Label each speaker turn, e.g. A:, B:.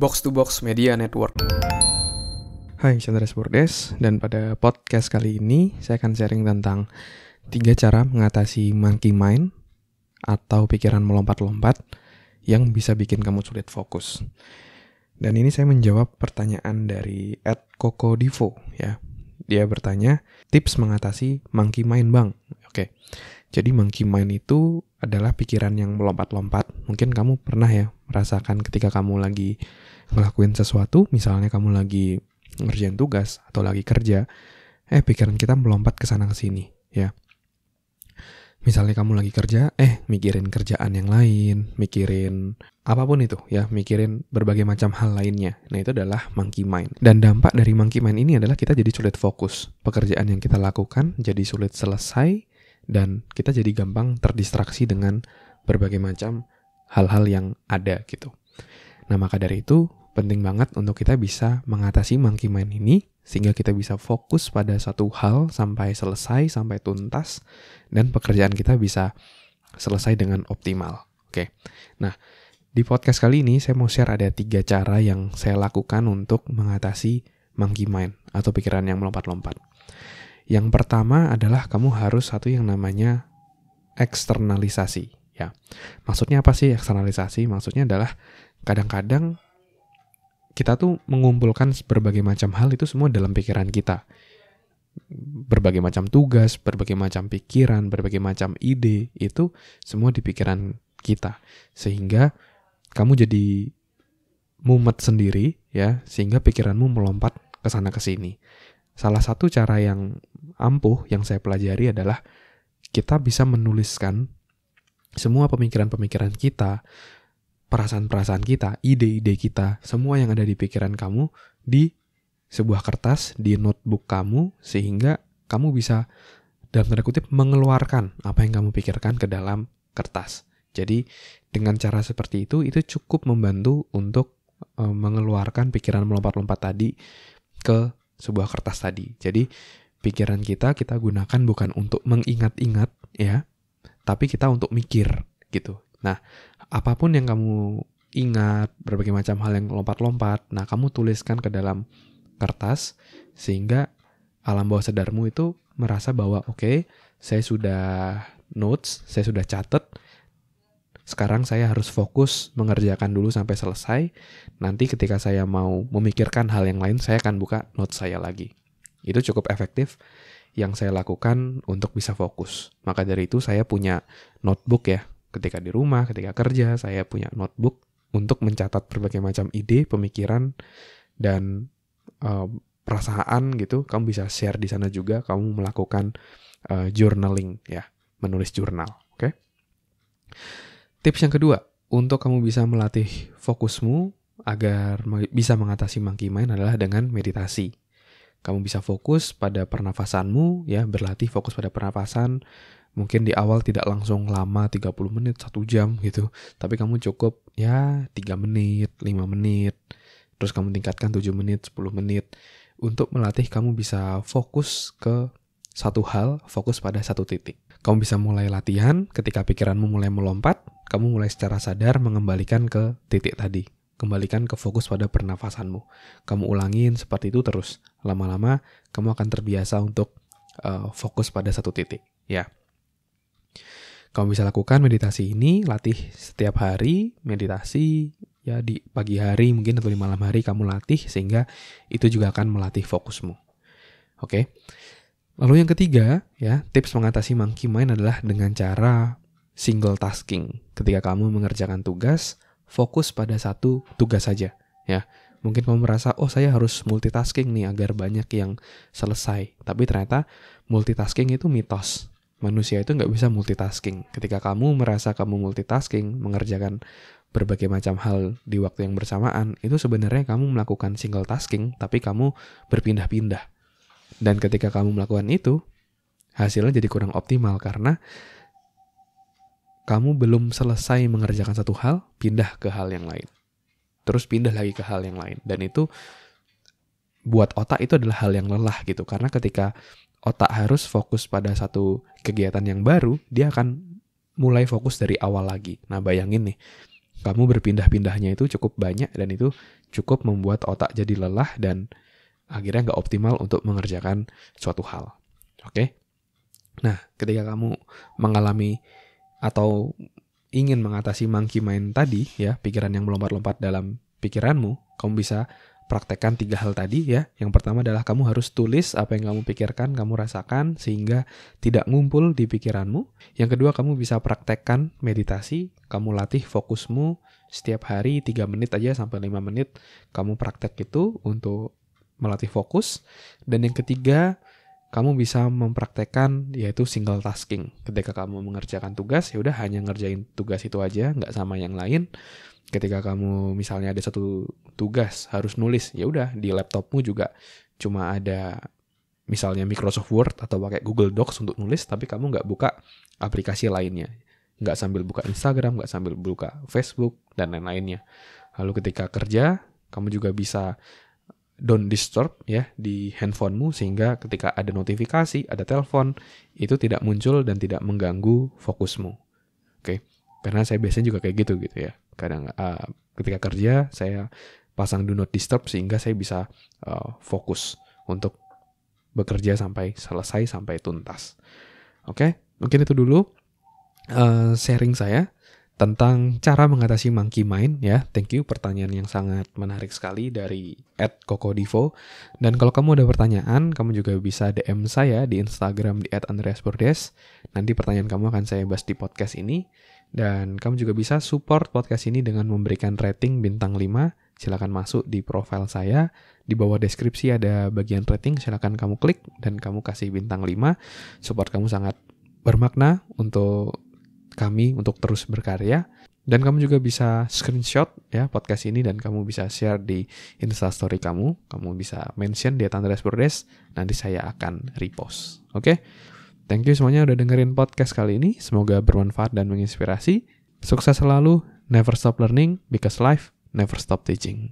A: Box to Box Media Network.
B: Hai, Chandra Spurdes, dan pada podcast kali ini saya akan sharing tentang 3 cara mengatasi monkey mind atau pikiran melompat-lompat yang bisa bikin kamu sulit fokus. Dan ini saya menjawab pertanyaan dari @kokodivo ya. Dia bertanya, tips mengatasi monkey mind bang. Oke, jadi monkey mind itu adalah pikiran yang melompat-lompat. Mungkin kamu pernah ya merasakan ketika kamu lagi ngelakuin sesuatu, misalnya kamu lagi ngerjain tugas atau lagi kerja, pikiran kita melompat ke sana ke sini ya. Misalnya kamu lagi kerja, mikirin kerjaan yang lain, mikirin apapun itu ya, mikirin berbagai macam hal lainnya. Nah, itu adalah monkey mind. Dan dampak dari monkey mind ini adalah kita jadi sulit fokus. Pekerjaan yang kita lakukan jadi sulit selesai dan kita jadi gampang terdistraksi dengan berbagai macam hal-hal yang ada gitu. Nah, maka dari itu penting banget untuk kita bisa mengatasi monkey mind ini sehingga kita bisa fokus pada satu hal sampai selesai, sampai tuntas, dan pekerjaan kita bisa selesai dengan optimal. Oke. Nah, di podcast kali ini saya mau share ada 3 cara yang saya lakukan untuk mengatasi monkey mind atau pikiran yang melompat-lompat. Yang pertama adalah kamu harus satu yang namanya eksternalisasi ya. Maksudnya apa sih eksternalisasi? Maksudnya adalah kadang-kadang kita tuh mengumpulkan berbagai macam hal itu semua dalam pikiran kita. Berbagai macam tugas, berbagai macam pikiran, berbagai macam ide, itu semua di pikiran kita. Sehingga kamu jadi mumet sendiri ya, sehingga pikiranmu melompat ke sana ke sini. Salah satu cara yang ampuh yang saya pelajari adalah kita bisa menuliskan semua pemikiran-pemikiran kita, perasaan-perasaan kita, ide-ide kita, semua yang ada di pikiran kamu di sebuah kertas, di notebook kamu, sehingga kamu bisa dalam tanda kutip mengeluarkan apa yang kamu pikirkan ke dalam kertas. Jadi dengan cara seperti itu cukup membantu untuk mengeluarkan pikiran melompat-lompat tadi ke sebuah kertas tadi. Jadi pikiran kita gunakan bukan untuk mengingat-ingat ya, tapi kita untuk mikir gitu. Nah, apapun yang kamu ingat, berbagai macam hal yang lompat-lompat, nah kamu tuliskan ke dalam kertas, sehingga alam bawah sadarmu itu merasa bahwa oke, saya sudah notes, saya sudah catat, sekarang saya harus fokus mengerjakan dulu sampai selesai, nanti ketika saya mau memikirkan hal yang lain, saya akan buka notes saya lagi. Itu cukup efektif yang saya lakukan untuk bisa fokus. Maka dari itu saya punya notebook ya. Ketika di rumah, ketika kerja, saya punya notebook untuk mencatat berbagai macam ide, pemikiran, dan perasaan gitu. Kamu bisa share di sana juga, kamu melakukan journaling ya, menulis jurnal. Oke? Tips yang kedua, untuk kamu bisa melatih fokusmu agar bisa mengatasi monkey mind adalah dengan meditasi. Kamu bisa fokus pada pernafasanmu ya, berlatih fokus pada pernafasan. Mungkin di awal tidak langsung lama 30 menit, 1 jam gitu. Tapi kamu cukup ya 3 menit, 5 menit. Terus kamu tingkatkan 7 menit, 10 menit. Untuk melatih kamu bisa fokus ke satu hal, fokus pada satu titik. Kamu bisa mulai latihan ketika pikiranmu mulai melompat. Kamu mulai secara sadar mengembalikan ke titik tadi. Kembalikan ke fokus pada pernafasanmu. Kamu ulangin seperti itu terus. Lama-lama kamu akan terbiasa untuk fokus pada satu titik. Ya. Kamu bisa lakukan meditasi ini, latih setiap hari, meditasi ya di pagi hari mungkin atau di malam hari kamu latih sehingga itu juga akan melatih fokusmu. Oke. Lalu yang ketiga, ya, tips mengatasi monkey mind adalah dengan cara single tasking. Ketika kamu mengerjakan tugas, fokus pada satu tugas saja, ya. Mungkin kamu merasa, saya harus multitasking nih agar banyak yang selesai. Tapi ternyata multitasking itu mitos. Manusia itu nggak bisa multitasking. Ketika kamu merasa kamu multitasking, mengerjakan berbagai macam hal di waktu yang bersamaan, itu sebenarnya kamu melakukan single tasking, tapi kamu berpindah-pindah. Dan ketika kamu melakukan itu, hasilnya jadi kurang optimal karena kamu belum selesai mengerjakan satu hal, pindah ke hal yang lain. Terus pindah lagi ke hal yang lain. Dan itu buat otak itu adalah hal yang lelah gitu. Karena ketika otak harus fokus pada satu kegiatan yang baru, dia akan mulai fokus dari awal lagi. Nah, bayangin nih, kamu berpindah-pindahnya itu cukup banyak dan itu cukup membuat otak jadi lelah dan akhirnya nggak optimal untuk mengerjakan suatu hal. Oke? Nah, ketika kamu mengalami atau ingin mengatasi monkey mind tadi, ya, pikiran yang melompat-lompat dalam pikiranmu, kamu bisa praktekkan 3 hal tadi ya. Yang pertama adalah kamu harus tulis apa yang kamu pikirkan, kamu rasakan sehingga tidak ngumpul di pikiranmu. Yang kedua, kamu bisa praktekkan meditasi, kamu latih fokusmu setiap hari 3 menit aja sampai 5 menit. Kamu praktek itu untuk melatih fokus. Dan yang ketiga, kamu bisa mempraktekkan yaitu single tasking. Ketika kamu mengerjakan tugas, ya udah hanya ngerjain tugas itu aja, nggak sama yang lain. Ketika kamu misalnya ada satu tugas harus nulis, ya udah di laptopmu juga cuma ada misalnya Microsoft Word atau pakai Google Docs untuk nulis, tapi kamu nggak buka aplikasi lainnya, nggak sambil buka Instagram, nggak sambil buka Facebook dan lain-lainnya. Lalu ketika kerja, kamu juga bisa don't disturb ya di handphonemu sehingga ketika ada notifikasi, ada telepon, itu tidak muncul dan tidak mengganggu fokusmu. Oke. Karena saya biasanya juga kayak gitu ya. Kadang ketika kerja saya pasang do not disturb sehingga saya bisa fokus untuk bekerja sampai selesai, sampai tuntas. Oke, mungkin itu dulu sharing saya tentang cara mengatasi monkey mind ya. Thank you, pertanyaan yang sangat menarik sekali dari @kokodivo. Dan kalau kamu ada pertanyaan, kamu juga bisa DM saya di Instagram di @andreasbordes. Nanti pertanyaan kamu akan saya bahas di podcast ini. Dan kamu juga bisa support podcast ini dengan memberikan rating bintang 5. Silakan masuk di profil saya. Di bawah deskripsi ada bagian rating, silakan kamu klik dan kamu kasih bintang 5. Support kamu sangat bermakna untuk kami untuk terus berkarya. Dan kamu juga bisa screenshot ya podcast ini dan kamu bisa share di Instastory kamu. Kamu bisa mention di @andreasbordes, nanti saya akan repost. Oke? Thank you semuanya udah dengerin podcast kali ini. Semoga bermanfaat dan menginspirasi. Sukses selalu, never stop learning because life never stop teaching.